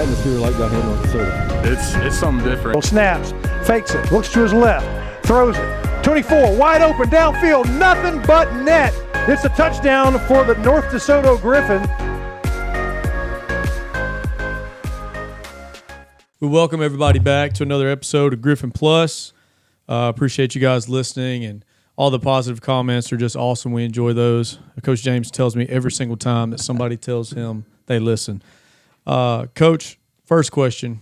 atmosphere like down here in North Dakota? It's something different. Snaps, fakes it, looks to his left, throws it. 24, wide open, downfield, nothing but net. It's a touchdown for the North DeSoto Griffin. We welcome everybody back to another episode of Griffin Plus. Appreciate you guys listening, and all the positive comments are just awesome. We enjoy those. Coach James tells me every single time that somebody tells him they listen. Coach, first question.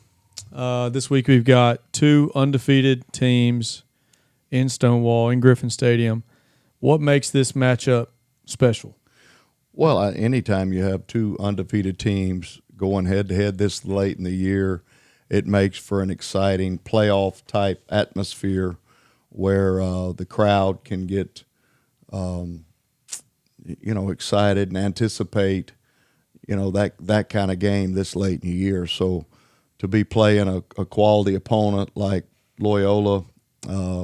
This week we've got two undefeated teams in Stonewall, in Griffin Stadium. What makes this matchup special? Well, anytime you have two undefeated teams going head-to-head this late in the year, it makes for an exciting playoff-type atmosphere where the crowd can get, excited and anticipate, that kind of game this late in the year. So to be playing a quality opponent like Loyola,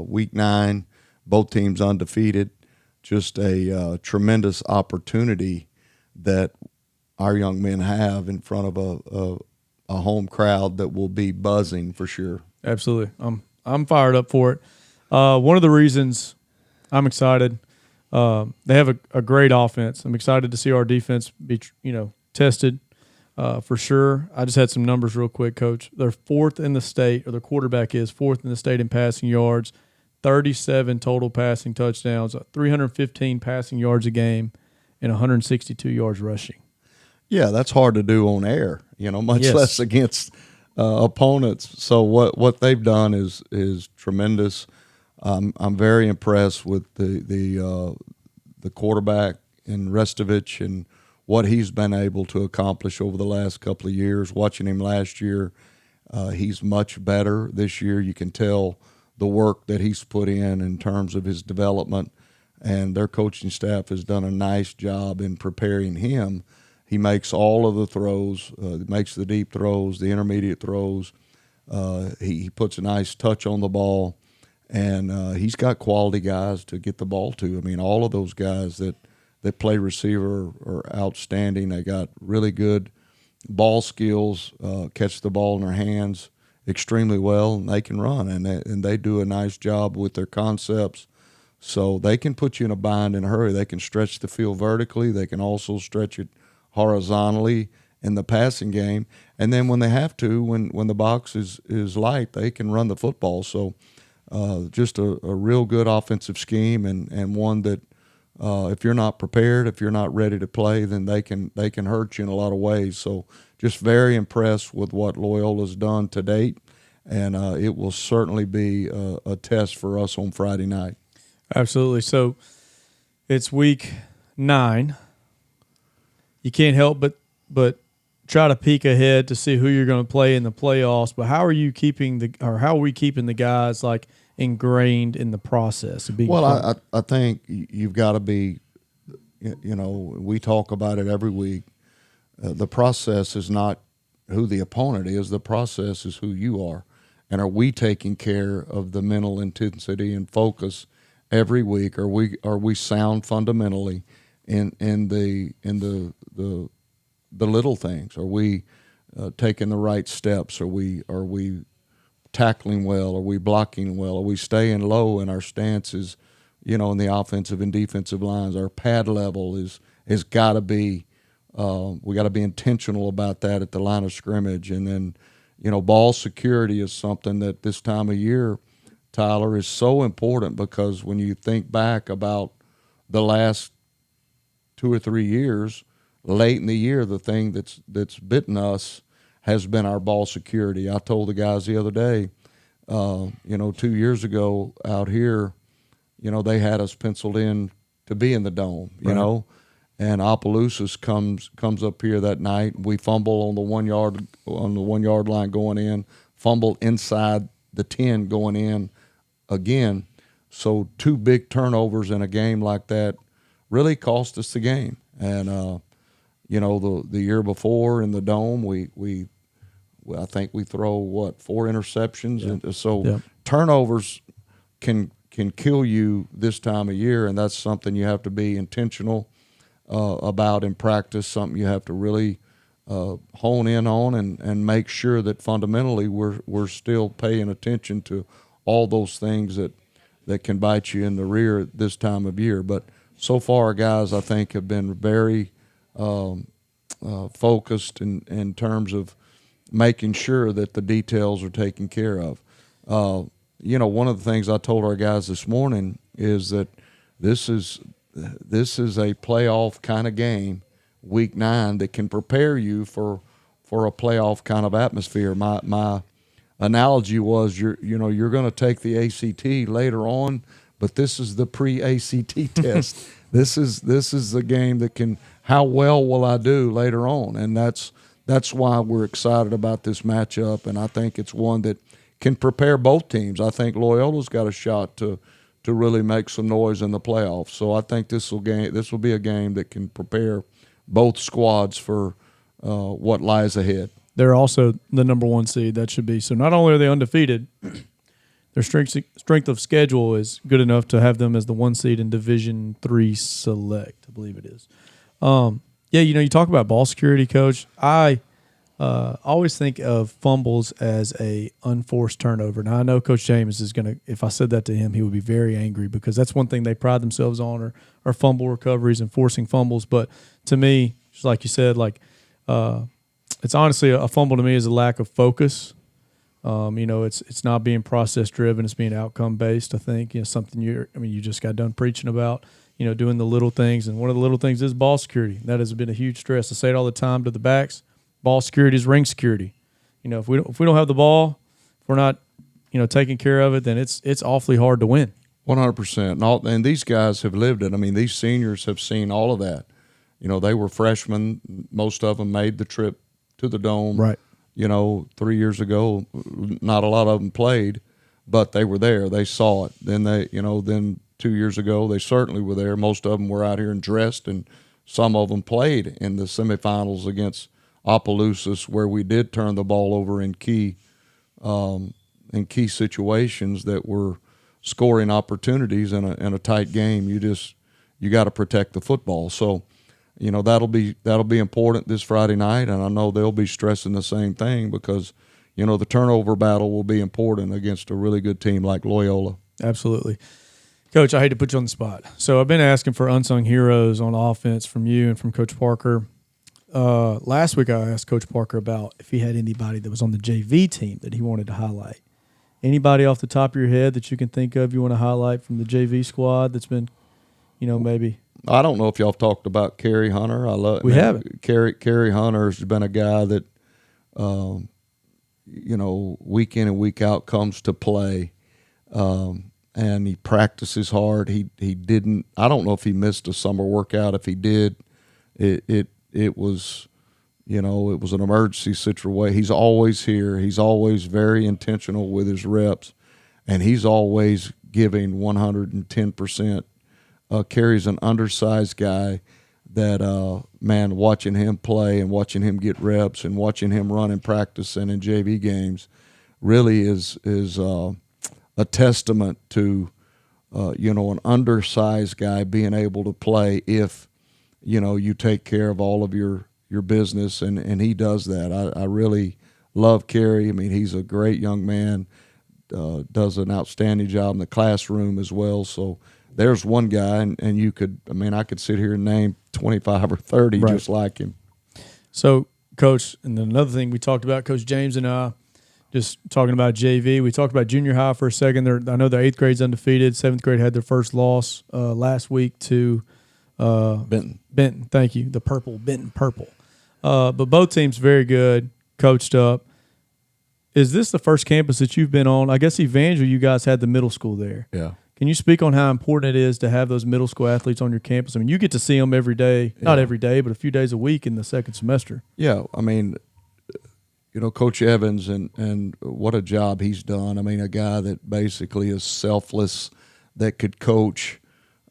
Week 9, both teams undefeated, just a tremendous opportunity that our young men have in front of a home crowd that will be buzzing for sure. Absolutely. I'm fired up for it. One of the reasons I'm excited, they have a great offense. I'm excited to see our defense be, tested for sure. I just had some numbers real quick, Coach. They're fourth in the state, or their quarterback is fourth in the state in passing yards, 37 total passing touchdowns, 315 passing yards a game, and 162 yards rushing. Yeah, that's hard to do on air, much Yes. less against opponents. So what they've done is tremendous. I'm very impressed with the quarterback and Restovich and what he's been able to accomplish over the last couple of years. Watching him last year, he's much better this year. You can tell the work that he's put in terms of his development, and their coaching staff has done a nice job in preparing him. He makes all of the throws, makes the deep throws, the intermediate throws. He puts a nice touch on the ball, and he's got quality guys to get the ball to. I mean, all of those guys that play receiver are outstanding. They got really good ball skills, catch the ball in their hands extremely well, and they can run, and they do a nice job with their concepts. So they can put you in a bind in a hurry. They can stretch the field vertically. They can also stretch it horizontally in the passing game. And then when they have to, when the box is light, they can run the football. So just a real good offensive scheme, and one that if you're not prepared, if you're not ready to play, then they can hurt you in a lot of ways. So just very impressed with what Loyola's done to date, and it will certainly be a test for us on Friday night. Absolutely. So it's week 9. You can't help but try to peek ahead to see who you're going to play in the playoffs. But how are we keeping the guys like ingrained in the process of being? Well, I think you've got to be. We talk about it every week. The process is not who the opponent is. The process is who you are, and are we taking care of the mental intensity and focus every week? Are we sound fundamentally in the little things? Are we taking the right steps? Are we tackling well? Are we blocking well? Are we staying low in our stances? In the offensive and defensive lines, our pad level is got to be. We got to be intentional about that at the line of scrimmage, and then ball security is something that this time of year, Tyler, is so important, because when you think back about the last 2 or 3 years, late in the year, the thing that's bitten us has been our ball security. I told the guys the other day, 2 years ago out here, they had us penciled in to be in the dome, Right. And Opelousas comes up here that night. We fumble on the 1 yard line going in, fumble inside the 10 going in again. So 2 big turnovers in a game like that really cost us the game. And the year before in the dome, I think we throw 4 interceptions, Yeah. and so Yeah. turnovers can kill you this time of year, and that's something you have to be intentional about in practice. Something you have to really hone in on and make sure that fundamentally we're still paying attention to all those things that can bite you in the rear at this time of year. But so far, guys, I think have been very focused in terms of making sure that the details are taken care of. One of the things I told our guys this morning is that this is a playoff kind of game, week 9, that can prepare you for a playoff kind of atmosphere. My analogy was you're going to take the ACT later on, but this is the pre-ACT test. This is the game that can, how well will I do later on? And that's why we're excited about this matchup, and I think it's one that can prepare both teams. I think Loyola's got a shot to really make some noise in the playoffs. So I think this will be a game that can prepare both squads for what lies ahead. They're also the number 1 seed. That should be. So not only are they undefeated, their strength of schedule is good enough to have them as the 1 seed in Division III Select, I believe it is. You talk about ball security, Coach. I always think of fumbles as a unforced turnover. Now, I know Coach James is going to, if I said that to him, he would be very angry because that's one thing they pride themselves on are fumble recoveries and forcing fumbles. But to me, just like you said, it's honestly a fumble to me is a lack of focus. It's not being process driven; it's being outcome based. I think something you just got done preaching about. Doing the little things, and one of the little things is ball security. That has been a huge stress. I say it all the time to the backs. Ball security is ring security. If we don't have the ball, if we're not taking care of it, then it's awfully hard to win. 100%. And these guys have lived it. I mean, these seniors have seen all of that. They were freshmen. Most of them made the trip to the Dome. Right. 3 years ago, not a lot of them played, but they were there. They saw it. Then then 2 years ago, they certainly were there. Most of them were out here and dressed, and some of them played in the semifinals against Opelousas, where we did turn the ball over in key situations that were scoring opportunities in a tight game. You got to protect the football. So, that'll be important this Friday night, and I know they'll be stressing the same thing because, the turnover battle will be important against a really good team like Loyola. Absolutely. Coach, I hate to put you on the spot. So I've been asking for unsung heroes on offense from you and from Coach Parker. Last week I asked Coach Parker about if he had anybody that was on the JV team that he wanted to highlight. Anybody off the top of your head that you can think of you want to highlight from the JV squad that's been, maybe? I don't know if y'all talked about Kerry Hunter. We haven't. Kerry Hunter has been a guy that, week in and week out comes to play, and he practices hard. He didn't. I don't know if he missed a summer workout. If he did, it was, it was an emergency situation. He's always here. He's always very intentional with his reps, and he's always giving 110%. Kerry's an undersized guy that, watching him play and watching him get reps and watching him run in practice and in JV games really is a testament to, an undersized guy being able to play if, you take care of all of your business, and he does that. I really love Kerry. I mean, he's a great young man, does an outstanding job in the classroom as well. So there's one guy, and I could sit here and name 25 or 30 right. just like him. So, Coach, and then another thing we talked about, Coach James and I, just talking about JV. We talked about junior high for a second. I know the 8th grade's undefeated. 7th grade had their first loss last week to Benton. Thank you. The Benton Purple. But both teams very good, coached up. Is this the first campus that you've been on? I guess Evangel, you guys had the middle school there. Yeah. Can you speak on how important it is to have those middle school athletes on your campus? I mean, you get to see them every day, not every day, but a few days a week in the second semester. Yeah, I mean, Coach Evans and what a job he's done. I mean, a guy that basically is selfless, that could coach,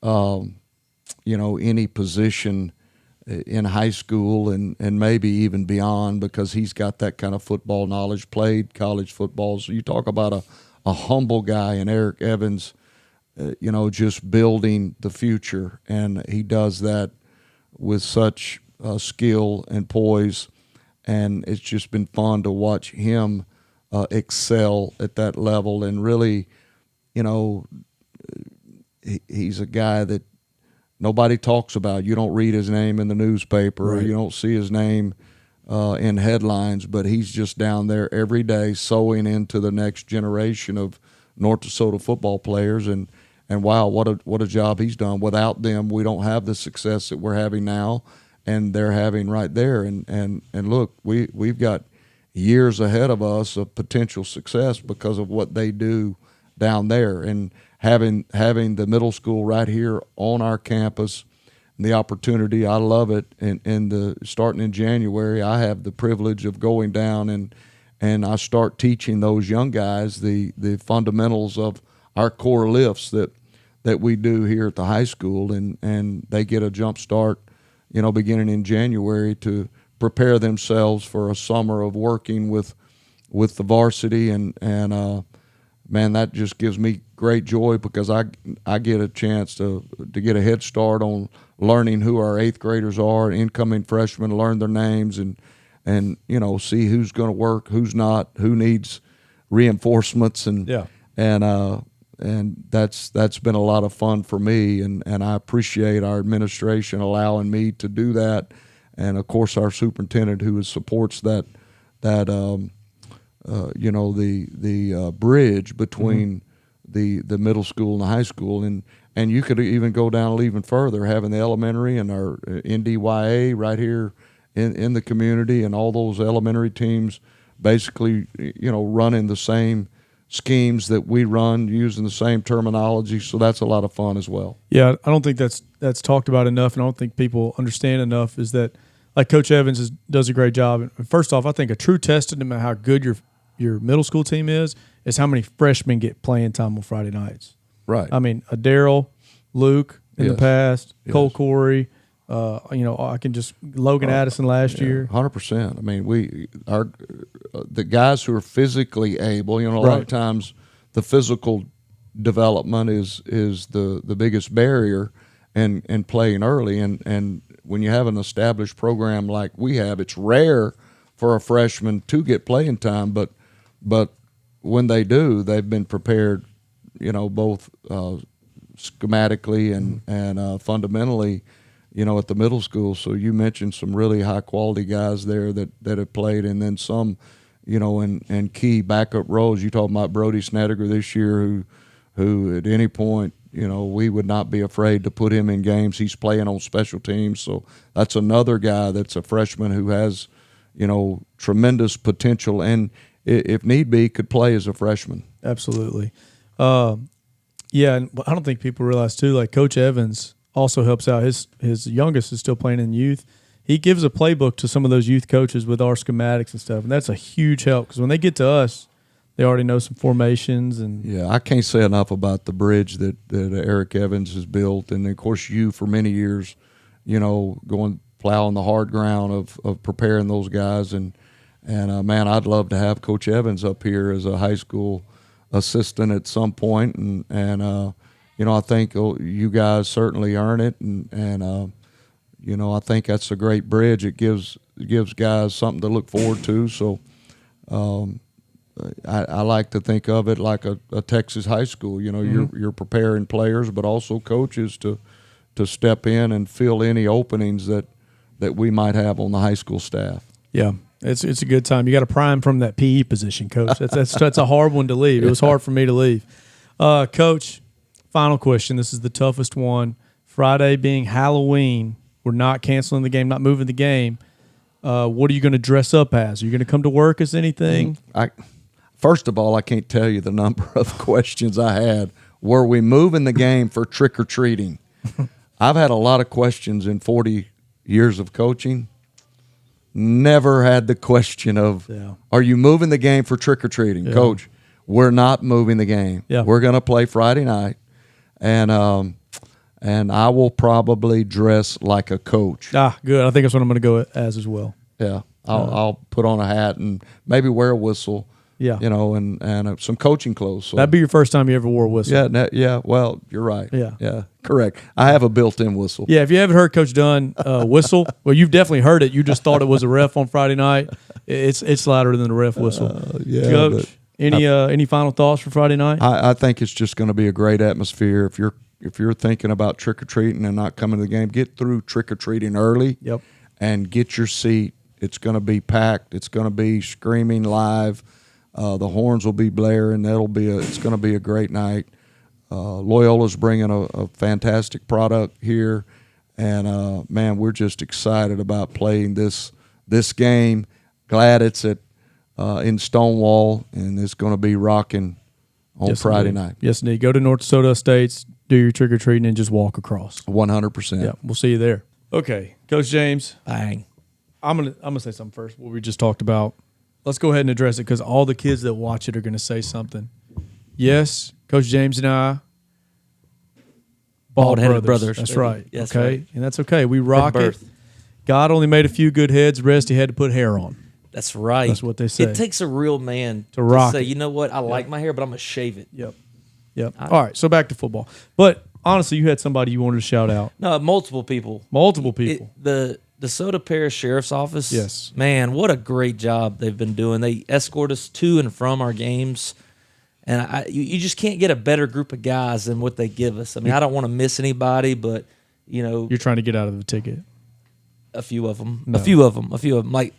any position in high school and maybe even beyond, because he's got that kind of football knowledge, played college football. So you talk about a humble guy in Eric Evans, just building the future. And he does that with such skill and poise. and it's just been fun to watch him excel at that level. And really, you know, he's a guy that nobody talks about. You don't read his name in the newspaper, or you don't see his name in headlines, but he's just down there every day sowing into the next generation of North Dakota football players. And wow, what a job he's done. Without them, we don't have the success that we're having now, and they're having right there. And look, we've got years ahead of us of potential success because of what they do down there. And having the middle school right here on our campus, the opportunity, I love it. And starting in January, I have the privilege of going down and I start teaching those young guys the fundamentals of our core lifts that we do here at the high school, and they get a jump start, you know, beginning in January to prepare themselves for a summer of working with the varsity, and man, that just gives me great joy because I get a chance to get a head start on learning who our eighth graders are, incoming freshmen, learn their names, and you know, see who's going to work, who's not, who needs reinforcements, and that's been a lot of fun for me, and I appreciate our administration allowing me to do that, and of course our superintendent who supports that you know, the bridge between the middle school and the high school, and you could even go down even further, having the elementary and our NDYA right here in the community, and all those elementary teams basically, you know, running the same schemes that we run, using the same terminology. So that's a lot of fun as well. Yeah, I don't think that's talked about enough, and I don't think people understand enough is that, like Coach Evans does a great job. And first off, I think a true testament to how good your middle school team is how many freshmen get playing time on Friday nights. Right. I mean, Daryl, Luke in the past, Cole Corey, you know, I can just Logan Addison last year. 100%. I mean, the guys who are physically able, you know, a lot of times the physical development is the biggest barrier and playing early. And when you have an established program like we have, it's rare for a freshman to get playing time, but when they do, they've been prepared, you know, both schematically and fundamentally, you know, at the middle school. So you mentioned some really high quality guys there that have played, and then some, you know, and key backup roles. You talk about Brody Snedeker this year, who at any point, you know, we would not be afraid to put him in games. He's playing on special teams, so that's another guy that's a freshman who has, you know, tremendous potential, and if need be, could play as a freshman. Absolutely. Yeah, and I don't think people realize too, like Coach Evans also helps out. His youngest is still playing in youth. He gives a playbook to some of those youth coaches with our schematics and stuff, and that's a huge help because when they get to us, they already know some formations. And yeah, I can't say enough about the bridge that Eric Evans has built, and of course you for many years, you know, plowing the hard ground of preparing those guys, and man, I'd love to have Coach Evans up here as a high school assistant at some point, and you know, I think you guys certainly earn it, and you know, I think that's a great bridge. It gives guys something to look forward to. So I like to think of it like a Texas high school. You know, you're preparing players, but also coaches to step in and fill any openings that we might have on the high school staff. Yeah, it's a good time. You got to prime from that PE position, Coach. That's a hard one to leave. It was hard for me to leave. Coach, final question. This is the toughest one. Friday being Halloween, we're not canceling the game, not moving the game. What are you going to dress up as? Are you going to come to work as anything? First of all, I can't tell you the number of questions I had. Were we moving the game for trick-or-treating? I've had a lot of questions in 40 years of coaching. Never had the question of, are you moving the game for trick-or-treating? Coach, we're not moving the game. Yeah. We're going to play Friday night, and I will probably dress like a coach. Good. I think that's what I'm going to go as well. Yeah, I'll put on a hat and maybe wear a whistle, Yeah. and some coaching clothes. So. That'd be your first time you ever wore a whistle. Yeah. Well, you're right. Yeah. Correct. I have a built-in whistle. Yeah, if you haven't heard Coach Dunn whistle, well, you've definitely heard it. You just thought it was a ref on Friday night. It's louder than the ref whistle. Coach, any final thoughts for Friday night? I think it's just going to be a great atmosphere. If you're thinking about trick-or-treating and not coming to the game, get through trick-or-treating early. Yep. And get your seat. It's going to be packed. It's going to be screaming live. The horns will be blaring. It's going to be a great night. Loyola's bringing a fantastic product here, and man, we're just excited about playing this game. Glad it's in Stonewall, and it's going to be rocking on Friday night. Yes, indeed. Go to North Dakota Estates, do your trick or treating, and just walk across. 100%. Yeah, we'll see you there. Okay, Coach James. Bang. I'm gonna say something first. What we just talked about. Let's go ahead and address it because all the kids that watch it are gonna say something. Yes, Coach James and I, Bald-headed brothers. That's right. Yes, okay, right. and that's okay. We rock it. birth. God only made a few good heads. The rest he had to put hair on. That's right. That's what they say. It takes a real man To rock say, it. you know what, I like my hair, but I'm going to shave it. Yep. All right, so back to football. But honestly, you had somebody you wanted to shout out. No, multiple people. Multiple people. The DeSoto Parish Sheriff's Office. Yes. Man, what a great job they've been doing. They escort us to and from our games. And you just can't get a better group of guys than what they give us. I mean, I don't want to miss anybody, but, You're trying to get out of the ticket. a few of them. No. A few of them. Like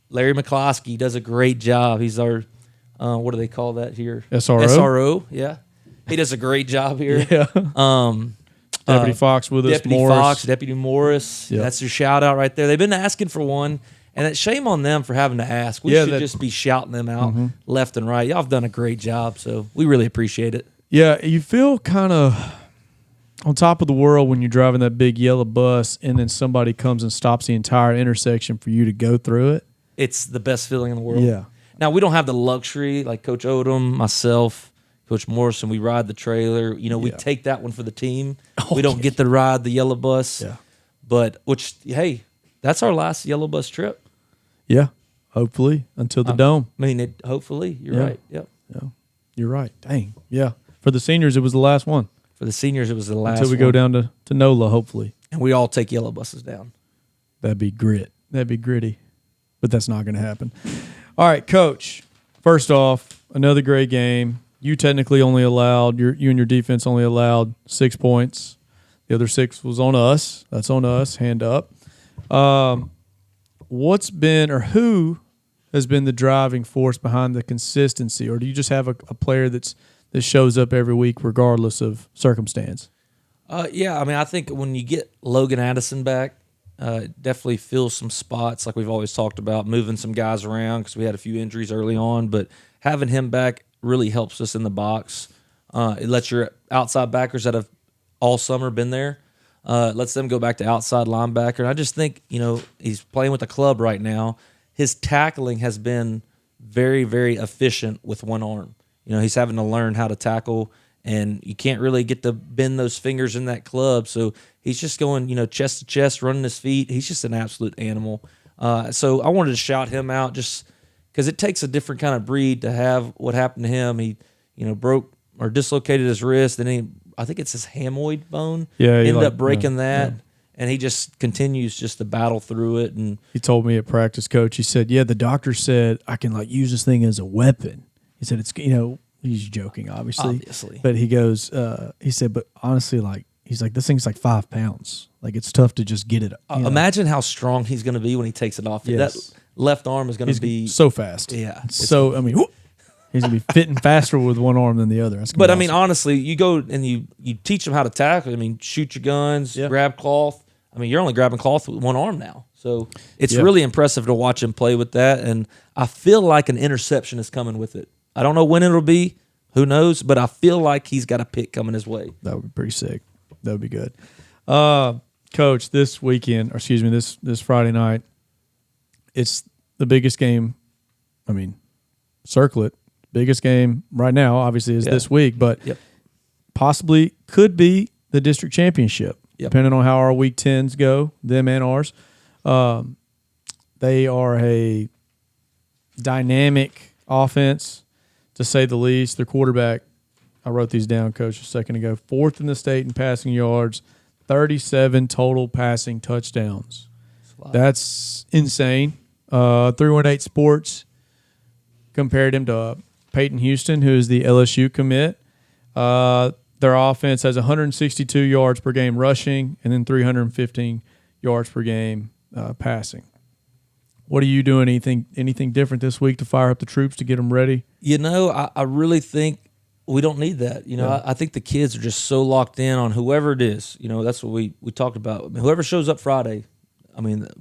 Larry McCloskey does a great job. He's our, what do they call that here? SRO? SRO, yeah. He does a great job here. Yeah. Deputy Fox with us, Deputy Morris. Fox, Deputy Morris. Yep. That's your shout out right there. They've been asking for one, and it's shame on them for having to ask. We should just be shouting them out left and right. Y'all have done a great job, so we really appreciate it. Yeah, you feel kind of on top of the world when you're driving that big yellow bus and then somebody comes and stops the entire intersection for you to go through it. It's the best feeling in the world. Yeah. Now, we don't have the luxury like Coach Odom, myself, Coach Morrison. We ride the trailer. We take that one for the team. We don't get to ride the yellow bus. Yeah. But, hey, that's our last yellow bus trip. Yeah, hopefully until the dome. I mean, hopefully. You're right. Yep. Yeah, you're right. Dang. Yeah. For the seniors, it was the last one. For the seniors, it was the last until we go down to NOLA, hopefully. And we all take yellow buses down. That'd be grit. That'd be gritty. But that's not going to happen. All right, Coach. First off, another great game. You technically only allowed, you and your defense only allowed 6 points. The other 6 was on us. That's on us. Hand up. What's been or who has been the driving force behind the consistency? Or do you just have a player that shows up every week regardless of circumstance? Yeah, I mean, I think when you get Logan Addison back, definitely fills some spots like we've always talked about, moving some guys around because we had a few injuries early on. But having him back really helps us in the box. It lets your outside backers that have all summer been there, lets them go back to outside linebacker. And I just think, he's playing with the club right now. His tackling has been very, very efficient with one arm. He's having to learn how to tackle, and you can't really get to bend those fingers in that club. So he's just going, chest to chest, running his feet. He's just an absolute animal. So I wanted to shout him out just because it takes a different kind of breed to have what happened to him. He, broke or dislocated his wrist, and I think it's his hamoid bone. Yeah, he ended up breaking that. Yeah. And he just continues just to battle through it. And he told me at practice, Coach, he said, the doctor said I can use this thing as a weapon. He said, it's, he's joking, obviously. But he goes, he said, but honestly, he's like, this thing's 5 pounds. It's tough to just get it. Imagine how strong he's going to be when he takes it off. Yes. That left arm is going to be so fast. Yeah. So, he's going to be fitting faster with one arm than the other. But, awesome. Honestly, you go and you teach them how to tackle. Shoot your guns, grab cloth. You're only grabbing cloth with one arm now. So it's really impressive to watch him play with that. And I feel like an interception is coming with it. I don't know when it'll be. Who knows? But I feel like he's got a pick coming his way. That would be pretty sick. That would be good. Coach, this Friday night, it's the biggest game. Circle it. Biggest game right now, obviously, is this week, but possibly could be the district championship, depending on how our week 10s go, them and ours. They are a dynamic offense. to say the least. Their quarterback, I wrote these down, Coach, a second ago. 4th in the state in passing yards, 37 total passing touchdowns. That's insane. 318 Sports compared him to Peyton Houston, who is the LSU commit. Their offense has 162 yards per game rushing and then 315 yards per game passing. What are you doing? Anything different this week to fire up the troops to get them ready? I really think we don't need that. I think the kids are just so locked in on whoever it is. That's what we talked about. Whoever shows up Friday,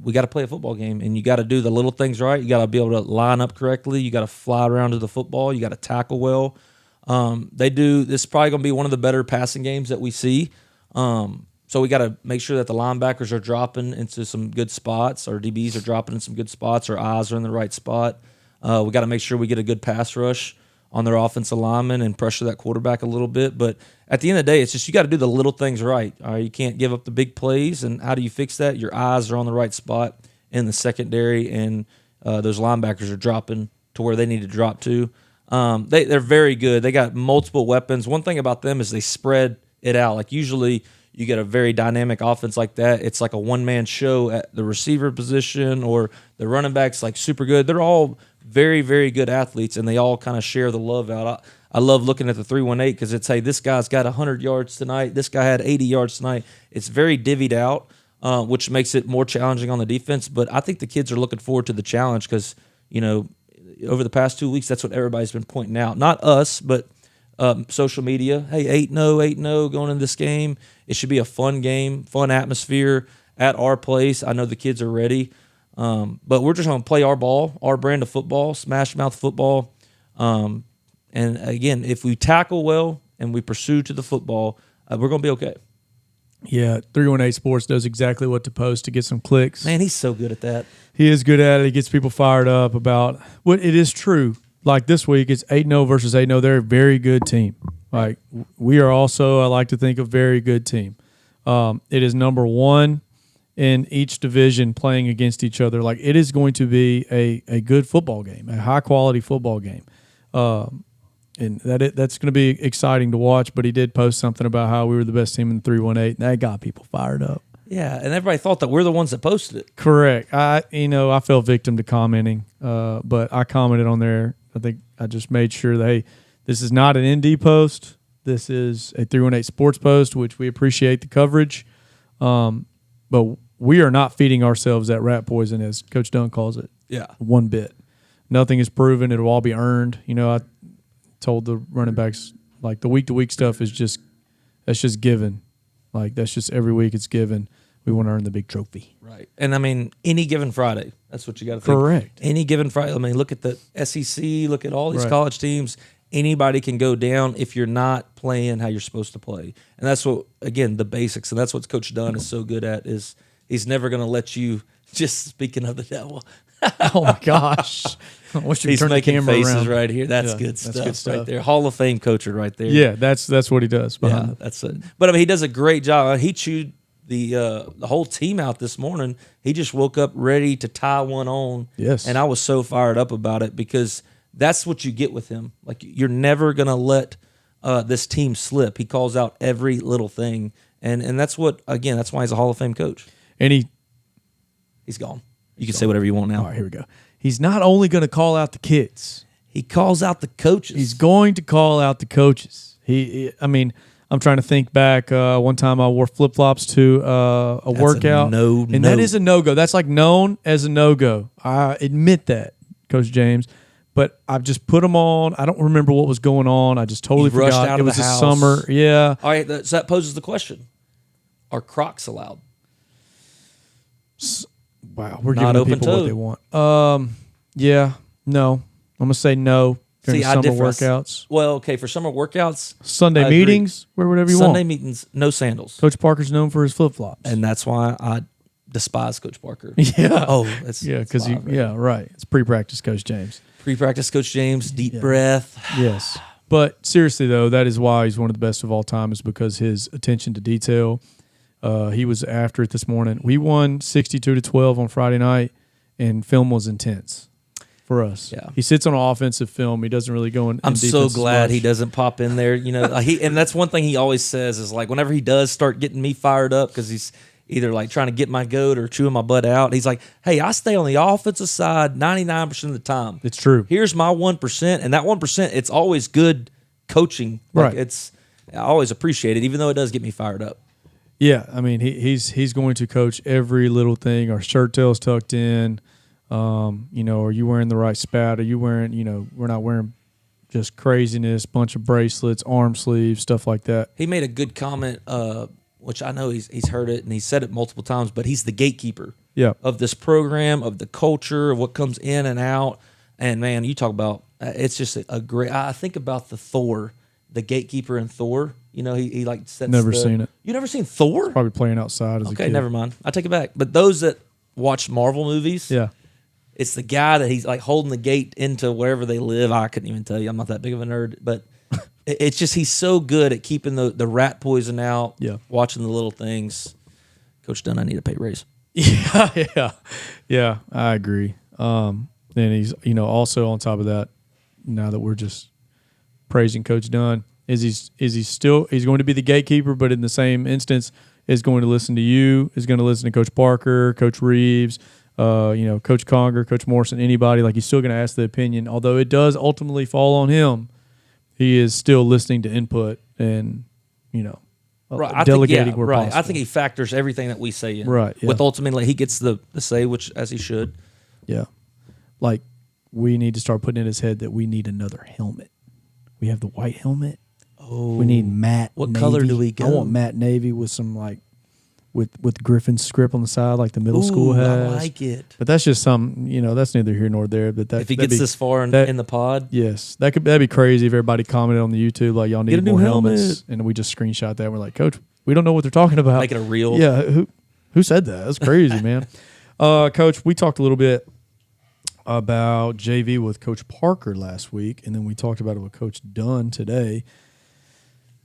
we got to play a football game, and you got to do the little things right. You got to be able to line up correctly. You got to fly around to the football. You got to tackle well. This is probably going to be one of the better passing games that we see. So we got to make sure that the linebackers are dropping into some good spots. Our DBs are dropping in some good spots. Our eyes are in the right spot. We got to make sure we get a good pass rush on their offensive linemen and pressure that quarterback a little bit. But at the end of the day, it's just you got to do the little things right. You can't give up the big plays. And how do you fix that? Your eyes are on the right spot in the secondary, and those linebackers are dropping to where they need to drop to. They're very good. They got multiple weapons. One thing about them is they spread it out. Like usually you get a very dynamic offense like that. It's like a one-man show at the receiver position, or the running backs like super good. They're all very, very good athletes, and they all kind of share the love out. I love looking at the 318 because it's, hey, this guy's got 100 yards tonight. This guy had 80 yards tonight. It's very divvied out, which makes it more challenging on the defense. But I think the kids are looking forward to the challenge because, over the past 2 weeks, that's what everybody's been pointing out. Not us, but social media. Hey, 8-0 going into this game. It should be a fun game, fun atmosphere at our place. I know the kids are ready. But we're just going to play our ball, our brand of football, smash mouth football. And again, if we tackle well and we pursue to the football, we're going to be okay. Yeah, 318 Sports does exactly what to post to get some clicks. Man, he's so good at that. He is good at it. He gets people fired up about what it is true. Like this week, it's 8-0 versus 8-0. They're a very good team. Like we are also, I like to think, a very good team. It is number one in each division playing against each other. Like it is going to be a good football game, a high quality football game. And that's going to be exciting to watch. But he did post something about how we were the best team in the 318, and that got people fired up. Yeah, and everybody thought that we're the ones that posted it. Correct. I fell victim to commenting, but I commented on there. I think I just made sure that, hey, this is not an ND post. This is a 318 Sports post, which we appreciate the coverage. But we are not feeding ourselves that rat poison, as Coach Dunn calls it. Yeah. One bit. Nothing is proven. It'll all be earned. I told the running backs, like, the week-to-week stuff that's just given. Like, that's just every week it's given. We want to earn the big trophy. Right. And, any given Friday. That's what you got to think. Correct. Any given Friday. Look at the SEC. Look at all these Right. college teams. Anybody can go down if you're not playing how you're supposed to play. And that's what, again, the basics. And that's what Coach Dunn is so good at, is he's never going to let you, just speaking of the devil. Oh, my gosh. I wish you He's could turn the making camera faces around. right here. That's Yeah, good that's stuff good stuff. right there. Hall of Fame coacher right there. Yeah, that's what he does. Yeah, that's it. But he does a great job. He chewed the whole team out this morning. He just woke up ready to tie one on. Yes. And I was so fired up about it because that's what you get with him. Like, you're never gonna let this team slip. He calls out every little thing, and that's what, again, that's why he's a Hall of Fame coach. And He's gone. You can say whatever you want now. all right, here we go. He's not only going to call out the kids. He calls out the coaches. He's going to call out the coaches. I'm trying to think back. One time I wore flip-flops to a workout. no. That is a no-go. That's like known as a no-go. I admit that, Coach James. But I've just put them on. I don't remember what was going on. I just totally He rushed forgot. out It of was the a house. summer. Yeah. All right, so that poses the question: are Crocs allowed? Wow, we're Not giving the open people what toed. they want. Yeah, no. I'm gonna say no during I summer differ. workouts. Well, okay, for summer workouts, Sunday I agree. meetings, wear whatever you Sunday want. meetings, no sandals. Coach Parker's known for his flip flops. And that's why I despise Coach Parker. Yeah. Oh, it's Yeah, because it's live. yeah, right. It's pre-practice, Coach James. Pre-practice, Coach James, deep breath. Yes. But seriously, though, that is why he's one of the best of all time, is because his attention to detail. He was after it this morning. We won 62-12 on Friday night, and film was intense for us. Yeah. He sits on offensive film. He doesn't really go in. I'm so defense as glad much. he doesn't pop in there. And that's one thing he always says is like whenever he does start getting me fired up because he's either like trying to get my goat or chewing my butt out. He's like, hey, I stay on the offensive side 99% of the time. It's true. Here's my 1%, and that 1%, it's always good coaching. Like Right. I always appreciate it, even though it does get me fired up. Yeah, I mean he's going to coach every little thing. Our shirt tail's tucked in. Are you wearing the right spout? Are you wearing? We're not wearing just craziness, bunch of bracelets, arm sleeves, stuff like that. He made a good comment, which I know he's heard it and he's said it multiple times, but he's the gatekeeper Yeah. of this program, of the culture, of what comes in and out. And man, you talk about it's just a great. I think about the gatekeeper in Thor. He like sets. Never seen it. You never seen Thor? Probably playing outside as a Okay, kid. never mind. I take it back. But those that watch Marvel movies, Yeah. it's the guy that he's like holding the gate into wherever they live. I couldn't even tell you. I'm not that big of a nerd, but it's just he's so good at keeping the rat poison out. Yeah. Watching the little things. Coach Dunn, I need a pay raise. Yeah. I agree. Then he's also on top of that. Now that we're just praising Coach Dunn, he's going to be the gatekeeper, but in the same instance is going to listen to you, is going to listen to Coach Parker, Coach Reeves, Coach Conger, Coach Morrison, anybody. Like he's still going to ask the opinion, although it does ultimately fall on him. He is still listening to input and delegating where possible. I think he factors everything that we say in. Right, yeah. With ultimately he gets the say, which as he should. Yeah. Like we need to start putting in his head that we need another helmet. We have the white helmet. Oh, We need matte. What navy. color do we go? I want matte navy with some with Griffin's script on the side, like the middle school has. I like it. But that's just some, that's neither here nor there. But If he gets this far in the pod, yes, that'd be crazy if everybody commented on the YouTube like y'all Get a need new more helmet. helmets, and we just screenshot that. And we're like, Coach, we don't know what they're talking about. make it a reel. Yeah, who said that? That's crazy, man. Coach, we talked a little bit about JV with Coach Parker last week, and then we talked about it with Coach Dunn today.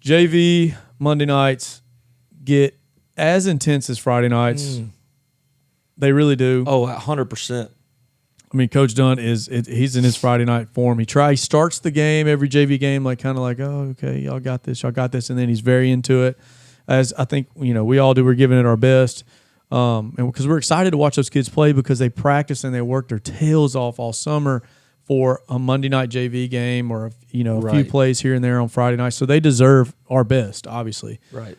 JV Monday nights get as intense as Friday nights. They really do. Oh, 100%. I mean, Coach Dunn he's in his Friday night form. He starts the game, every JV game, like kind of like, oh, okay, y'all got this, and then he's very into it. As I think we all do. We're giving it our best, and because we're excited to watch those kids play because they practice and they work their tails off all summer for a Monday night JV game or a few Right. plays here and there on Friday night. So they deserve our best, obviously. Right.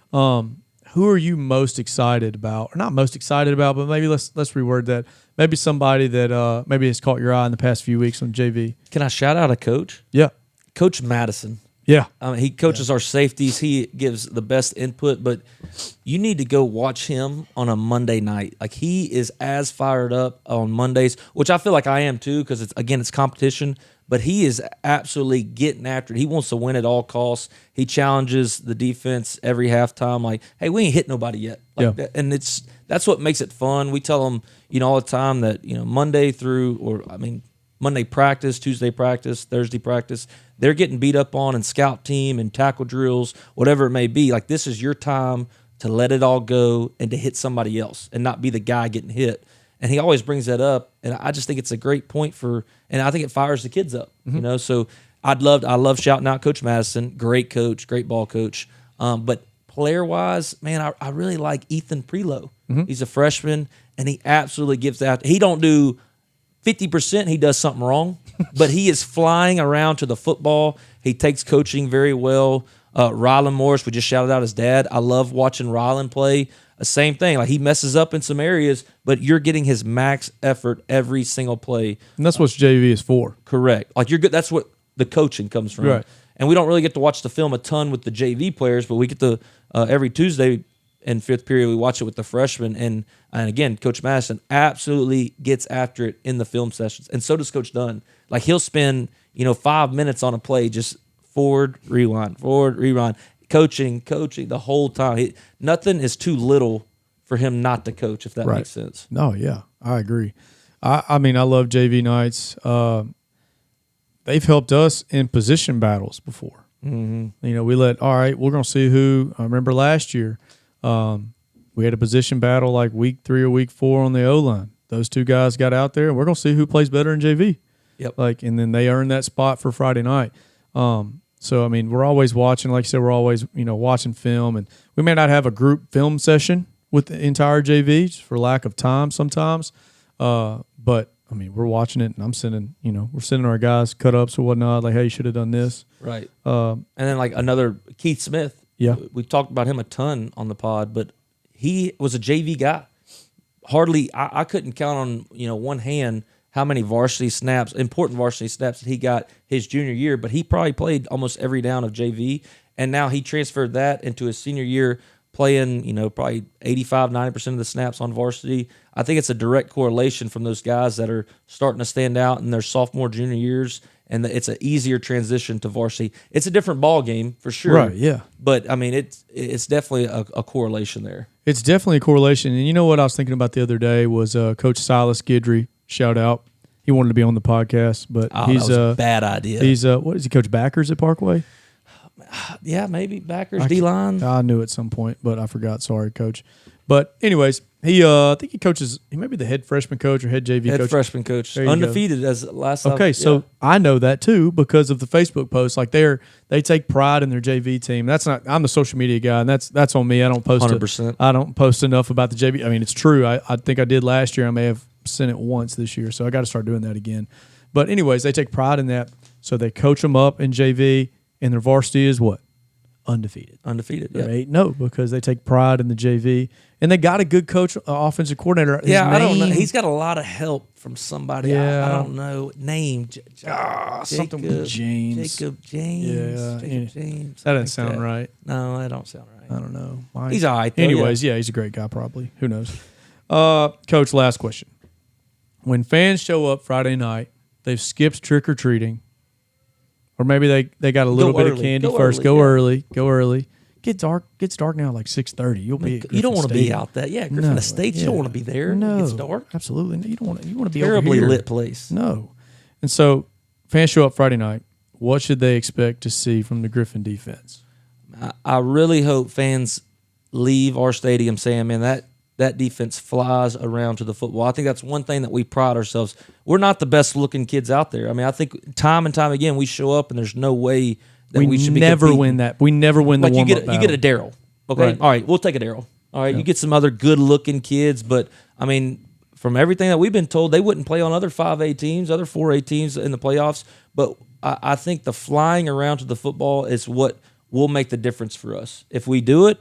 Who are you most excited about, or not most excited about, but maybe let's reword that. Maybe somebody that maybe has caught your eye in the past few weeks on JV. Can I shout out a coach? Yeah, Coach Madison. yeah, He coaches our safeties. He gives the best input, but you need to go watch him on a Monday night. Like he is as fired up on Mondays, which I feel like I am too, because it's competition. But he is absolutely getting after it. He wants to win at all costs. He challenges the defense every halftime. Like, hey, we ain't hit nobody yet. Like, Yeah. and that's what makes it fun. We tell them, all the time that Monday practice, Tuesday practice, Thursday practice, they're getting beat up on in scout team and tackle drills, whatever it may be. Like this is your time to let it all go and to hit somebody else and not be the guy getting hit. And he always brings that up, and I just think it's a great point and I think it fires the kids up, So I love shouting out Coach Madison, great coach, great ball coach. But player wise, man, I really like Ethan Prelo. He's a freshman, and he absolutely gives that. He don't do 50%. He does something wrong, but he is flying around to the football. He takes coaching very well. Rylan Morris, we just shouted out his dad. I love watching Rylan play. Same thing. Like he messes up in some areas, but you're getting his max effort every single play. and that's what JV is for. Correct. Like you're good. That's what the coaching comes from. Right. And we don't really get to watch the film a ton with the JV players, but we get to every Tuesday in fifth period we watch it with the freshmen. And again, Coach Madison absolutely gets after it in the film sessions, and so does Coach Dunn. Like he'll spend 5 minutes on a play just forward, rewind, coaching the whole time. Nothing is too little for him not to coach, if that Right. makes sense. No, yeah, I agree. I mean, I love JV nights. They've helped us in position battles before. Mm-hmm. All right, we're going to see who. I remember last year, we had a position battle like week 3 or week 4 on the O-line. Those two guys got out there, and we're going to see who plays better in JV. Yep. Like, and then they earn that spot for Friday night. So I mean, we're always watching. Like I said, we're always watching film, and we may not have a group film session with the entire JV just for lack of time sometimes. But I mean, we're watching it, and I'm sending we're sending our guys cut ups or whatnot. Like, hey, you should have done this. Right. And then like another Keith Smith. Yeah. We've talked about him a ton on the pod, but he was a JV guy. Hardly, I couldn't count on one hand how many varsity snaps, important varsity snaps that he got his junior year, but he probably played almost every down of JV, and now he transferred that into his senior year, playing, probably 85, 90% of the snaps on varsity. I think it's a direct correlation from those guys that are starting to stand out in their sophomore, junior years, and it's an easier transition to varsity. It's a different ball game for sure. Right, yeah. But, I mean, it's definitely a correlation there. It's definitely a correlation. And you know what I was thinking about the other day was Coach Silas Guidry. Shout out. He wanted to be on the podcast, but he's that was a bad idea. He's what is he, Coach Backers at Parkway? Yeah, maybe Backers, D-line. I knew at some point, but I forgot. Sorry, Coach. But anyways, I think he coaches. He may be the head freshman coach or head JV Head coach. freshman coach, There you undefeated as last. Okay, so I know that too because of the Facebook posts. Like they take pride in their JV team. I'm the social media guy, and that's on me. I don't post 100%. I don't post enough about the JV. I mean, it's true. I think I did last year. I may have sent it once this year, so I got to start doing that again. But anyways, they take pride in that. So they coach them up in JV, and their varsity is what? Undefeated. Undefeated. They're 8-0 because they take pride in the JV, and they got a good coach, offensive coordinator. His I don't know. name- He's got a lot of help from somebody. Yeah. I don't know. Name. something with James. Jacob James. Yeah, Jacob James. That doesn't something sound like right. No, that don't sound right. I don't know. He's all right, though, Anyways, yeah, he's a great guy. Probably. Who knows? Coach, last question. When fans show up Friday night, they've skipped trick or treating, or maybe they got a little bit of candy first. Go early. Gets dark now like 6:30. You'll be. You don't want to be Stadium. out there. Yeah, Griffin Estates. You don't want to be there. No, It gets dark. Absolutely. You don't want to. You want to be Terribly over here. lit place. No. And so fans show up Friday night. What should they expect to see from the Griffin defense? I really hope fans leave our stadium saying, man, that defense flies around to the football. I think that's one thing that we pride ourselves. We're not the best looking kids out there. I mean, I think time and time again we show up and there's no way that we should be never competing. win that. We never win the Like warm-up you get a Daryl. Okay, Right. all right, we'll take a Daryl. All right, you get some other good looking kids, but I mean, from everything that we've been told, they wouldn't play on other 5A teams, other 4A teams in the playoffs. But I think the flying around to the football is what will make the difference for us. If we do it,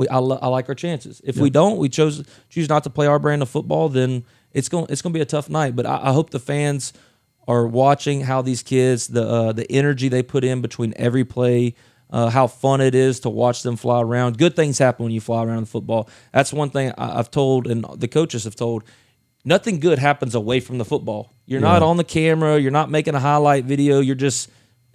I like our chances. If we don't, we choose not to play our brand of football, then it's going to be a tough night. But I hope the fans are watching how these kids, the energy they put in between every play, how fun it is to watch them fly around. Good things happen when you fly around in football. That's one thing I've told, and the coaches have told. Nothing good happens away from the football. You're not on the camera. You're not making a highlight video. You're just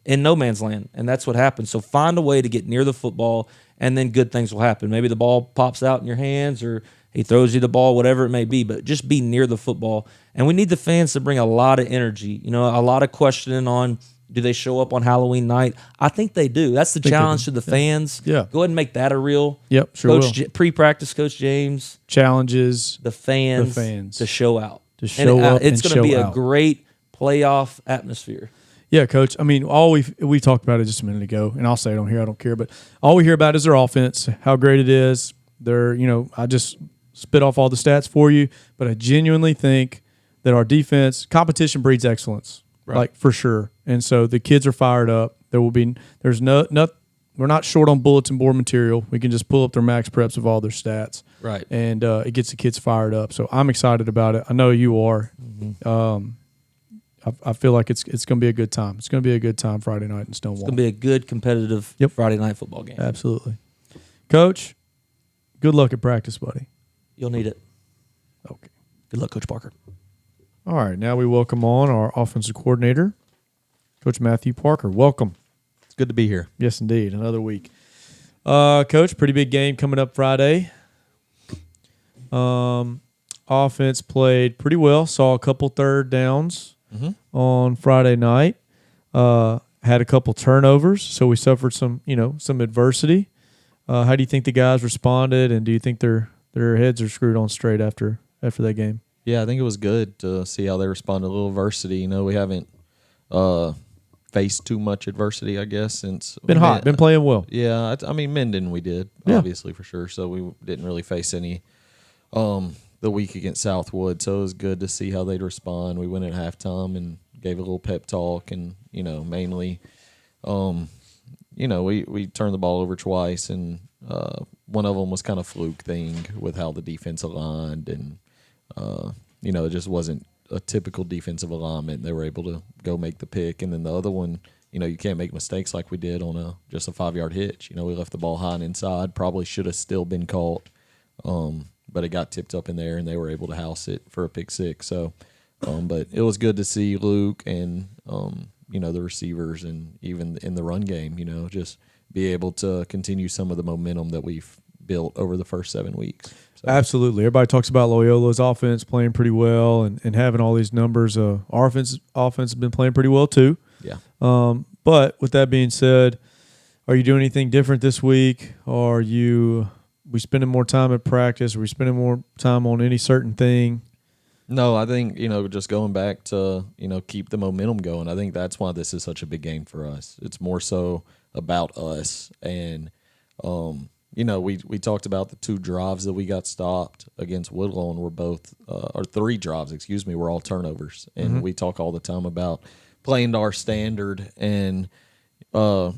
in no man's land, and that's what happens. So find a way to get near the football, and then good things will happen. Maybe the ball pops out in your hands, or he throws you the ball, whatever it may be, but just be near the football. And we need the fans to bring a lot of energy. A lot of questioning on, do they show up on Halloween night? I think they do. That's the challenge to the fans. Yeah. Go ahead and make that a real. Yep, sure Coach will. Pre-practice, Coach James. Challenges The fans to show out. It's going to be a great playoff atmosphere. Yeah, Coach. I mean, all we talked about it just a minute ago, and I'll say it on here. I don't care, but all we hear about is their offense, how great it is. I just spit off all the stats for you, but I genuinely think that our defense competition breeds excellence, like for sure. And so the kids are fired up. We're not short on bulletin board material. We can just pull up their max preps of all their stats, Right. And it gets the kids fired up. So I'm excited about it. I know you are. I feel like it's going to be a good time. It's going to be a good time Friday night in Stonewall. It's going to be a good competitive Friday night football game. Absolutely. Coach, good luck at practice, buddy. You'll need it. Okay. Good luck, Coach Parker. All right, now we welcome on our offensive coordinator, Coach Matthew Parker. Welcome. It's good to be here. Yes, indeed. Another week. Coach, pretty big game coming up Friday. Offense played pretty well. Saw a couple third downs on Friday night. Had a couple turnovers, so we suffered some adversity. How do you think the guys responded, and do you think their heads are screwed on straight after that game? Yeah, I think it was good to see how they responded to a little adversity. We haven't faced too much adversity, I guess, since Been hot, been playing well. Yeah, I mean, Minden we did, obviously, for sure. So we didn't really face any the week against Southwood. So it was good to see how they'd respond. We went at halftime and gave a little pep talk, and, mainly, we turned the ball over twice, and one of them was kind of fluke thing with how the defense aligned, and, it just wasn't a typical defensive alignment. They were able to go make the pick, and then the other one, you can't make mistakes like we did on just a 5-yard hitch. We left the ball high and inside, probably should have still been caught, but it got tipped up in there, and they were able to house it for a pick six. So, but it was good to see Luke and the receivers, and even in the run game, just be able to continue some of the momentum that we've built over the first 7 weeks. So. Absolutely. Everybody talks about Loyola's offense playing pretty well and having all these numbers. Our offense has been playing pretty well too. Yeah. But with that being said, are you doing anything different this week? Are we spending more time at practice? Are we spending more time on any certain thing? No, I think, just going back to, keep the momentum going. I think that's why this is such a big game for us. It's more so about us. And, we talked about the 2 drives that we got stopped against Woodlawn were both, or 3 drives, were all turnovers. And we talk all the time about playing to our standard, and, the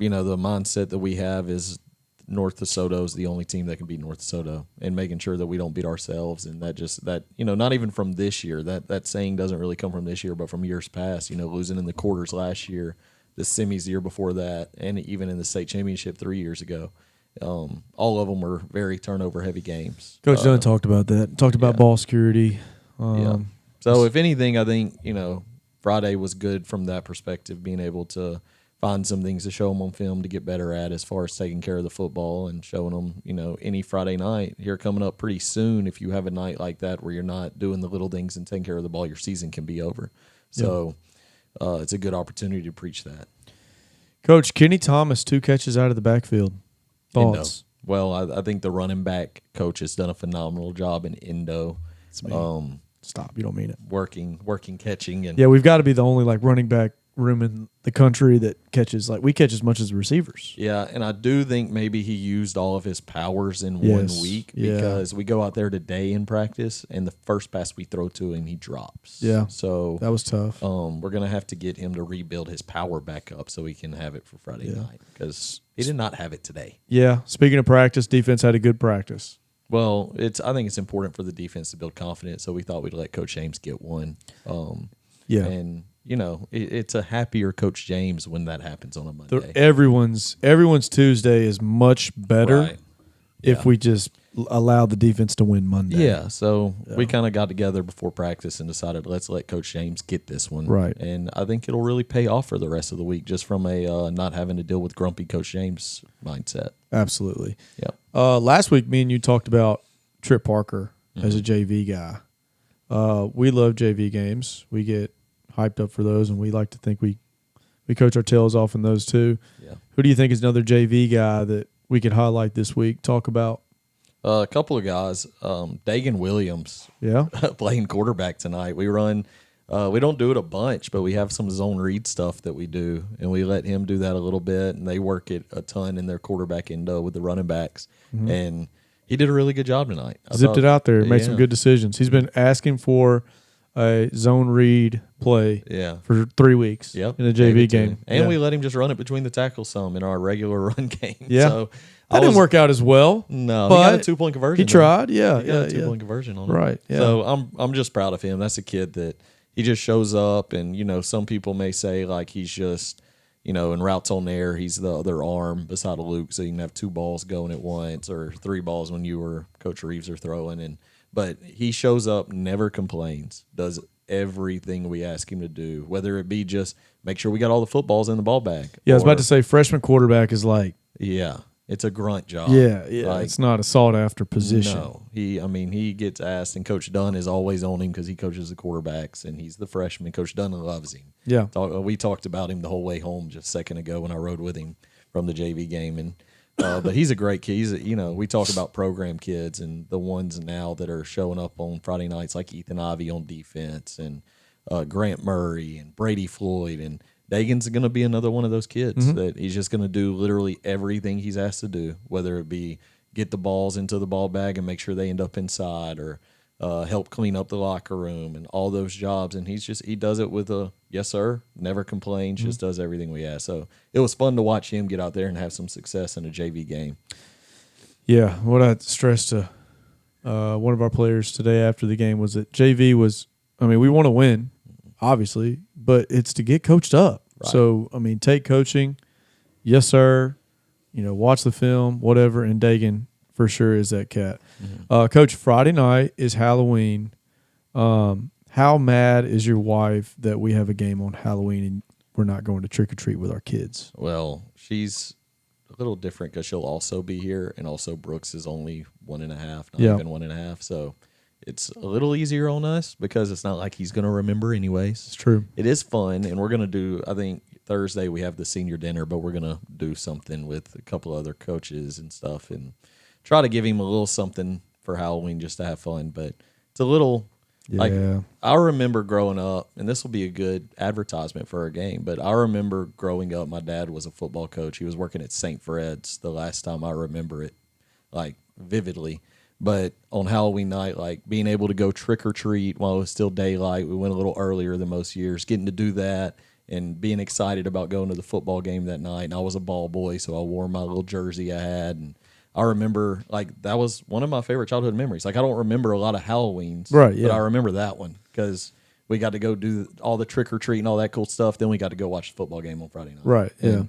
mindset that we have is North DeSoto is the only team that can beat North DeSoto, and making sure that we don't beat ourselves. And that not even from this year, that saying doesn't really come from this year, but from years past, losing in the quarters last year, the semis the year before that, and even in the state championship 3 years ago. All of them were very turnover-heavy games. Coach Dunn talked about that. Talked about ball security. So, if anything, I think, Friday was good from that perspective, being able to find some things to show them on film to get better at as far as taking care of the football, and showing them, any Friday night here coming up pretty soon. If you have a night like that where you're not doing the little things and taking care of the ball, your season can be over. So it's a good opportunity to preach that. Coach, Kenny Thomas, 2 catches out of the backfield. Thoughts? Well, I think the running back coach has done a phenomenal job in Indo. Stop. You don't mean it. Working, catching. And yeah, we've got to be the only running back room in the country that catches. We catch as much as the receivers. Yeah, and I do think maybe he used all of his powers in 1 week, because we go out there today in practice, and the first pass we throw to him, he drops. Yeah, so that was tough. We're gonna have to get him to rebuild his power back up so he can have it for Friday night, because he did not have it today. Yeah. Speaking of practice, defense had a good practice. Well, I think it's important for the defense to build confidence, so we thought we'd let Coach James get one. And it's a happier Coach James when that happens on a Monday. Everyone's Tuesday is much better if we just allow the defense to win Monday. Yeah, so we kind of got together before practice and decided, let's let Coach James get this one. Right. And I think it'll really pay off for the rest of the week, just from a not having to deal with grumpy Coach James mindset. Absolutely. Yeah. Last week, me and you talked about Trip Parker as a JV guy. We love JV games. We get hyped up for those, and we like to think we coach our tails off in those too. Yeah. Who do you think is another JV guy that we could highlight this week? Talk about a couple of guys. Dagan Williams, playing quarterback tonight. We run. We don't do it a bunch, but we have some zone read stuff that we do, and we let him do that a little bit, and they work it a ton in their quarterback endo with the running backs, and he did a really good job tonight. Zipped it out there, made some good decisions. He's been asking for a zone read play for 3 weeks in a JV game. And we let him just run it between the tackles some in our regular run game. Yeah. So that didn't work out as well. No, he got a 2-point conversion. He tried, He got a 2-point conversion on it. Right. Yeah. So I'm just proud of him. That's a kid that he just shows up, and some people may say he's just in routes on air, he's the other arm beside of Luke, so you can have 2 balls going at once, or 3 balls when you or Coach Reeves are throwing. But he shows up, never complains, does everything we ask him to do, whether it be just make sure we got all the footballs in the ball bag. Yeah, I was about to say freshman quarterback is it's a grunt job. Yeah. It's not a sought after position. No, he gets asked, and Coach Dunn is always on him because he coaches the quarterbacks, and he's the freshman. Coach Dunn loves him. Yeah, we talked about him the whole way home just a second ago when I rode with him from the JV game, and but he's a great kid. We talk about program kids and the ones now that are showing up on Friday nights, like Ethan Ivy on defense, and Grant Murray and Brady Floyd, and Dagan's going to be another one of those kids that he's just going to do literally everything he's asked to do, whether it be get the balls into the ball bag and make sure they end up inside, or help clean up the locker room and all those jobs. And he does it with a yes, sir, never complains, just does everything we ask. So it was fun to watch him get out there and have some success in a JV game. Yeah, what I stressed to one of our players today after the game was that JV was, we want to win, obviously, but it's to get coached up. Right. So, take coaching, yes, sir, watch the film, whatever, and Dagan for sure is that cat. Coach, Friday night is Halloween. How mad is your wife that we have a game on Halloween and we're not going to trick-or-treat with our kids? Well, she's a little different because she'll also be here, and also Brooks is only 1.5, not even 1.5. So it's a little easier on us because it's not like he's going to remember anyways. It's true. It is fun, and we're going to do, I think, Thursday we have the senior dinner, but we're going to do something with a couple other coaches and stuff and try to give him a little something for Halloween just to have fun. But it's a little... Like, I remember growing up, and this will be a good advertisement for our game, but I remember growing up, my dad was a football coach. He was working at St. Fred's the last time I remember it, like, vividly. But on Halloween night, like, being able to go trick-or-treat while it was still daylight, we went a little earlier than most years, getting to do that and being excited about going to the football game that night. And I was a ball boy, so I wore my little jersey I had, and I remember, like, that was one of my favorite childhood memories. Like, I don't remember a lot of Halloweens, right? Yeah, but I remember that one because we got to go do all the trick or treat and all that cool stuff. Then we got to go watch the football game on Friday night, right? And,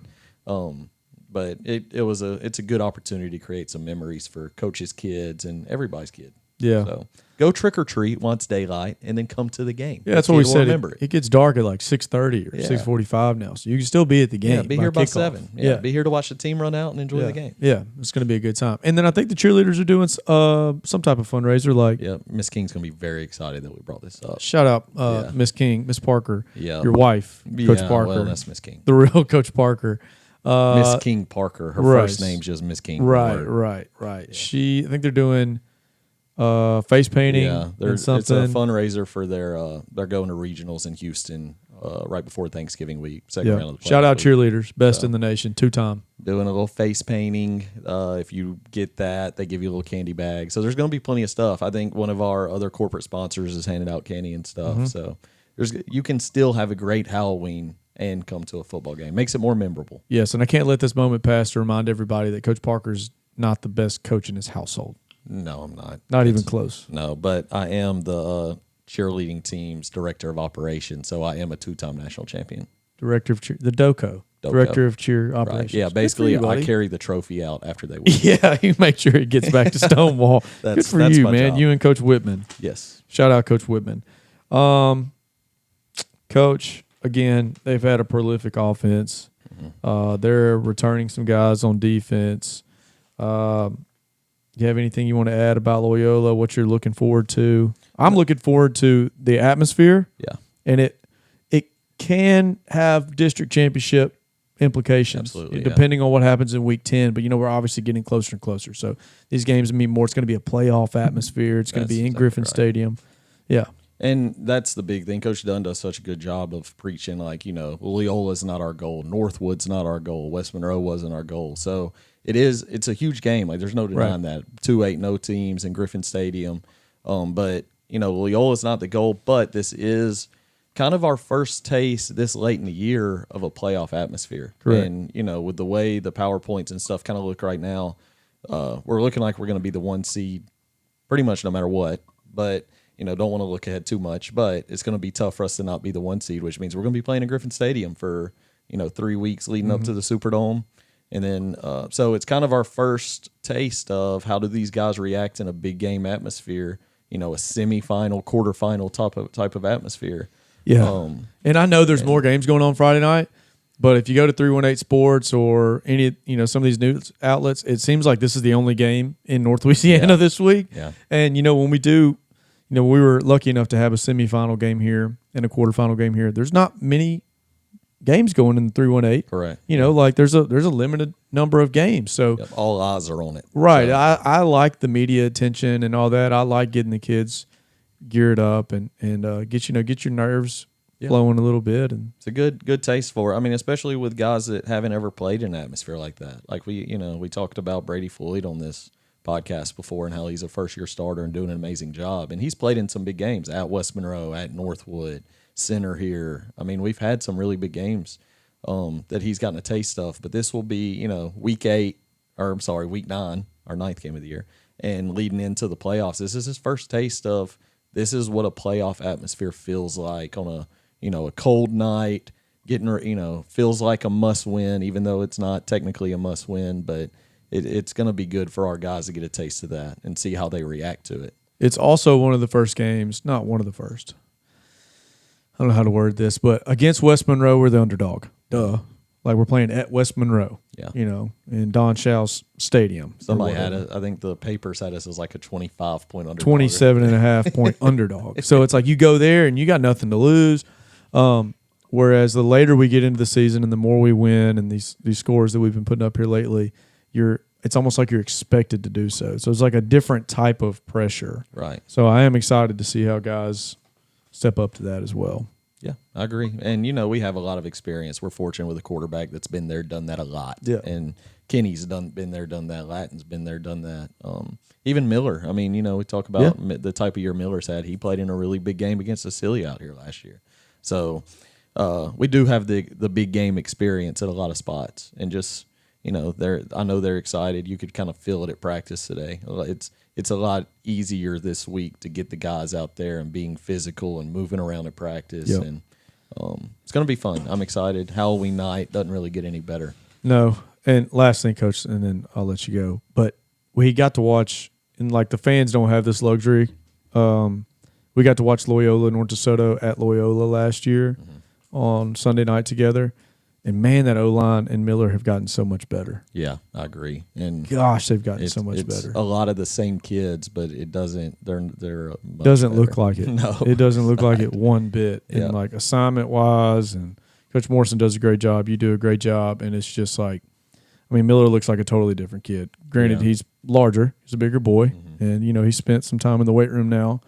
but it's a good opportunity to create some memories for coaches' kids and everybody's kid. Yeah. So go trick or treat once daylight, and then come to the game. Yeah, that's what we said. Remember it gets dark at like 6:30 or 6:45 now, so you can still be at the game. Yeah, be here by kickoff. 7. Yeah, be here to watch the team run out and enjoy the game. Yeah, it's going to be a good time. And then I think the cheerleaders are doing some type of fundraiser. Like, yeah, Miss King's going to be very excited that we brought this up. Shout out Miss King, Miss Parker, your wife, Coach Parker. Well, that's Miss King, the real Coach Parker. Miss King Parker. Her first name's just Miss King. Right. Yeah. I think they're doing face painting. Yeah, it's a fundraiser for they're going to regionals in Houston right before Thanksgiving week. Second round of the playoffs. Shout out cheerleaders, best in the nation, 2-time. Doing a little face painting. If you get that, they give you a little candy bag. So there's going to be plenty of stuff. I think one of our other corporate sponsors is handing out candy and stuff. So you can still have a great Halloween and come to a football game. Makes it more memorable. Yes, and I can't let this moment pass to remind everybody that Coach Parker's not the best coach in his household. No, I'm not. Not even close. No, but I am the cheerleading team's director of operations, so I am a 2-time national champion. Director of cheer, the DOCO. Director of cheer operations. Right. Yeah, basically, I carry the trophy out after they win. Yeah, you make sure it gets back to Stonewall. Good for you, man. Job. You and Coach Whitman. Yes. Shout out Coach Whitman. Coach, again, they've had a prolific offense. They're returning some guys on defense. Do you have anything you want to add about Loyola, what you're looking forward to? I'm looking forward to the atmosphere. Yeah. And it can have district championship implications. Absolutely, depending on what happens in week 10. But, we're obviously getting closer and closer. So these games mean more. It's going to be a playoff atmosphere. It's going to be in Griffin Stadium. Yeah. And that's the big thing. Coach Dunn does such a good job of preaching, like, Loyola's not our goal. Northwood's not our goal. West Monroe wasn't our goal. So it's a huge game. Like, there's no denying that. 2-8-0 teams in Griffin Stadium. But, Loyola's not the goal, but this is kind of our first taste this late in the year of a playoff atmosphere. Correct. And, with the way the PowerPoints and stuff kind of look right now, we're looking like we're going to be the 1 seed pretty much no matter what. But, don't want to look ahead too much. But it's going to be tough for us to not be the 1 seed, which means we're going to be playing in Griffin Stadium for, 3 weeks leading up to the Superdome. And then, so it's kind of our first taste of how do these guys react in a big game atmosphere, a semifinal, quarterfinal type of atmosphere. Yeah. And I know there's more games going on Friday night, but if you go to 318 Sports or any, some of these news outlets, it seems like this is the only game in North Louisiana this week. Yeah. And, when we do, we were lucky enough to have a semifinal game here and a quarterfinal game here. There's not many games going in the 318. Correct. Like there's a limited number of games. So all eyes are on it. Right. So. I like the media attention and all that. I like getting the kids geared up and get your nerves flowing a little bit. And it's a good taste for it. I mean, especially with guys that haven't ever played in an atmosphere like that. Like we talked about Brady Floyd on this podcast before and how he's a first-year starter and doing an amazing job. And he's played in some big games at West Monroe, at Northwood, Center here. I mean, we've had some really big games that he's gotten a taste of. But this will be, week 9, our 9th game of the year, and leading into the playoffs. This is his first taste of this is what a playoff atmosphere feels like on a cold night. Feels like a must-win, even though it's not technically a must-win, but it's going to be good for our guys to get a taste of that and see how they react to it. It's also one of the first games, not one of the first. I don't know how to word this, but against West Monroe, we're the underdog. Duh. Like we're playing at West Monroe, in Don Shaw's stadium. Somebody had it. I think the papers had us as like a 25-point underdog. 27.5 underdog. So it's like you go there and you got nothing to lose. Whereas the later we get into the season and the more we win and these scores that we've been putting up here lately, it's almost like you're expected to do so. So it's like a different type of pressure. Right. So I am excited to see how guys step up to that as well. Yeah, I agree. And, we have a lot of experience. We're fortunate with a quarterback that's been there, done that a lot. Yeah. And Kenny's been there, done that. Lattin's been there, done that. Even Miller. I mean, we talk about the type of year Miller's had. He played in a really big game against Cecilia out here last year. So we do have the big game experience at a lot of spots. And just, I know they're excited. You could kind of feel it at practice today. It's a lot easier this week to get the guys out there and being physical and moving around at practice. Yep. And it's going to be fun. I'm excited. Halloween night doesn't really get any better. No. And last thing, Coach, and then I'll let you go. But we got to watch, and like the fans don't have this luxury. We got to watch Loyola, North DeSoto at Loyola last year on Sunday night together. And, man, that O-line and Miller have gotten so much better. Yeah, I agree. And gosh, they've gotten so much better. A lot of the same kids, but it doesn't – they're much doesn't better. Look like it. No. It doesn't look like it one bit. Yeah. And, like, assignment-wise, and Coach Morrison does a great job. You do a great job. And it's just like – I mean, Miller looks like a totally different kid. Granted, he's larger. He's a bigger boy. Mm-hmm. And, he spent some time in the weight room now.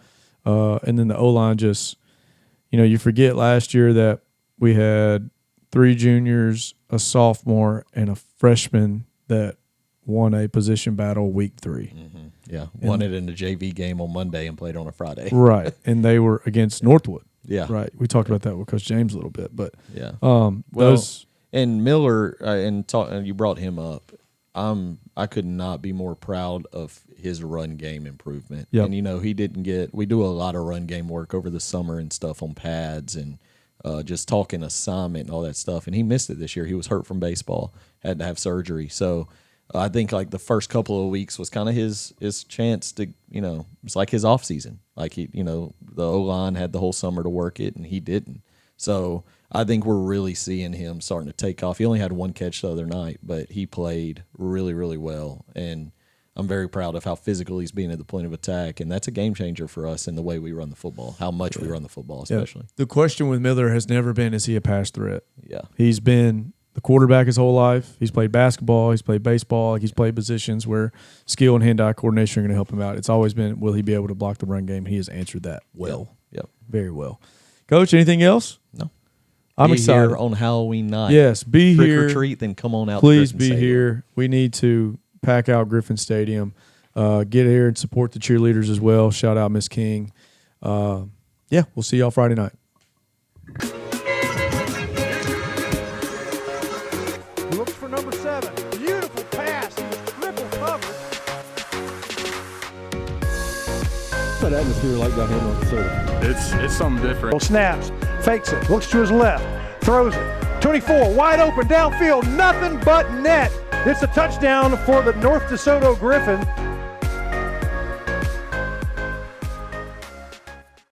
And then the O-line just – you forget last year that we had – 3 juniors, a sophomore, and a freshman that won a position battle week 3. Mm-hmm. Yeah, won it in the JV game on Monday and played on a Friday. Right, and they were against Northwood. Yeah. Right. We talked about that with Coach James a little bit. But yeah. Those and Miller, and you brought him up, I could not be more proud of his run game improvement. Yep. And, he didn't we do a lot of run game work over the summer and stuff on pads and just talking assignment and all that stuff. And he missed it this year. He was hurt from baseball, had to have surgery. So I think like the first couple of weeks was kind of his chance to, it's like his off season. Like the O-line had the whole summer to work it and he didn't. So I think we're really seeing him starting to take off. He only had one catch the other night, but he played really, really well. And I'm very proud of how physical he's being at the point of attack, and that's a game changer for us in the way we run the football, how much we run the football especially. The question with Miller has never been, is he a pass threat? Yeah. He's been the quarterback his whole life. He's played basketball. He's played baseball. He's played positions where skill and hand-eye coordination are going to help him out. It's always been, will he be able to block the run game? He has answered that well. Yep. Very well. Coach, anything else? No. I'm be excited. Here on Halloween night. Yes, be Trick here. Or treat, then come on out. Please to be Stadium. here. We need to pack out Griffin Stadium. Get here and support the cheerleaders as well. Shout out Miss King. We'll see y'all Friday night. Looks for number 7. Beautiful pass. He was triple covered. What's that atmosphere like down here in North DeSoto? It's something different. Snaps. Fakes it. Looks to his left. Throws it. 24. Wide open. Downfield. Nothing but net. It's a touchdown for the North DeSoto Griffin.